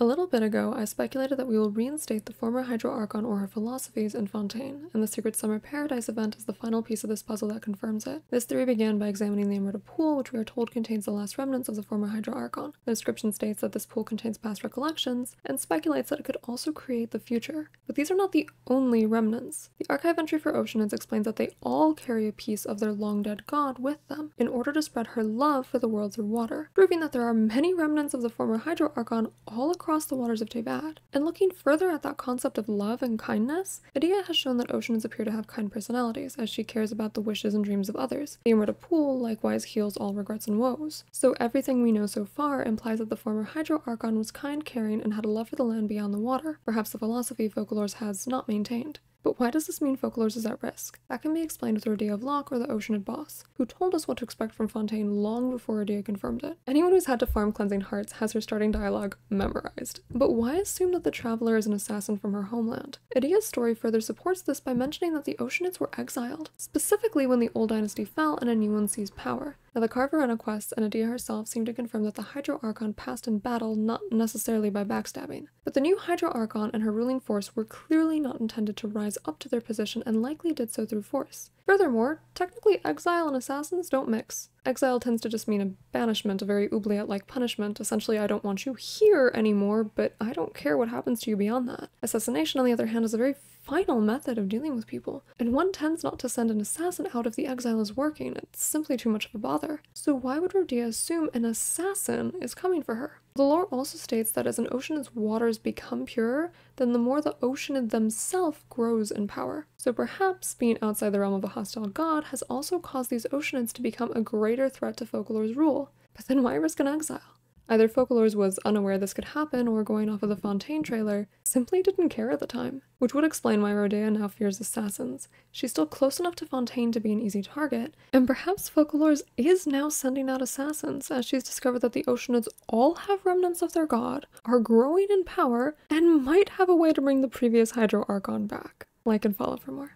A little bit ago, I speculated that we will reinstate the former Hydro Archon or her philosophies in Fontaine, and the Secret Summer Paradise event is the final piece of this puzzle that confirms it. This theory began by examining the Emerald Pool, which we are told contains the last remnants of the former Hydro Archon. The description states that this pool contains past recollections, and speculates that it could also create the future. But these are not the only remnants. The archive entry for Oceanids explains that they all carry a piece of their long-dead god with them, in order to spread her love for the worlds of water, proving that there are many remnants of the former Hydro Archon all across the waters of Tevad. And looking further at that concept of love and kindness, Adia has shown that Oceanids appear to have kind personalities, as she cares about the wishes and dreams of others. The Emerald Pool likewise heals all regrets and woes. So everything we know so far implies that the former Hydro Archon was kind, caring, and had a love for the land beyond the water, perhaps a philosophy Focalors has not maintained. But why does this mean Focalors is at risk? That can be explained with Rodea of Locke or the Oceanid boss, who told us what to expect from Fontaine long before Rodea confirmed it. Anyone who's had to farm Cleansing Hearts has her starting dialogue memorized. But why assume that the Traveler is an assassin from her homeland? Adia's story further supports this by mentioning that the Oceanids were exiled, specifically when the old dynasty fell and a new one seized power. Now the Carverena quests and Adia herself seem to confirm that the Hydro Archon passed in battle, not necessarily by backstabbing. But the new Hydro Archon and her ruling force were clearly not intended to rise up to their position and likely did so through force. Furthermore, technically exile and assassins don't mix. Exile tends to just mean a banishment, a very oubliette-like punishment. Essentially, I don't want you here anymore, but I don't care what happens to you beyond that. Assassination, on the other hand, is a very final method of dealing with people, and one tends not to send an assassin out if the exile is working. It's simply too much of a bother. So why would Rodea assume an assassin is coming for her? The lore also states that as an Oceanid's waters become purer, then the more the Oceanid themselves grows in power. So perhaps being outside the realm of a hostile god has also caused these Oceanids to become a greater threat to Focalors' rule. But then why risk an exile? Either Focalors was unaware this could happen, or going off of the Fontaine trailer, simply didn't care at the time. Which would explain why Rodea now fears assassins. She's still close enough to Fontaine to be an easy target, and perhaps Focalors is now sending out assassins, as she's discovered that the Oceanids all have remnants of their god, are growing in power, and might have a way to bring the previous Hydro Archon back. Like and follow for more.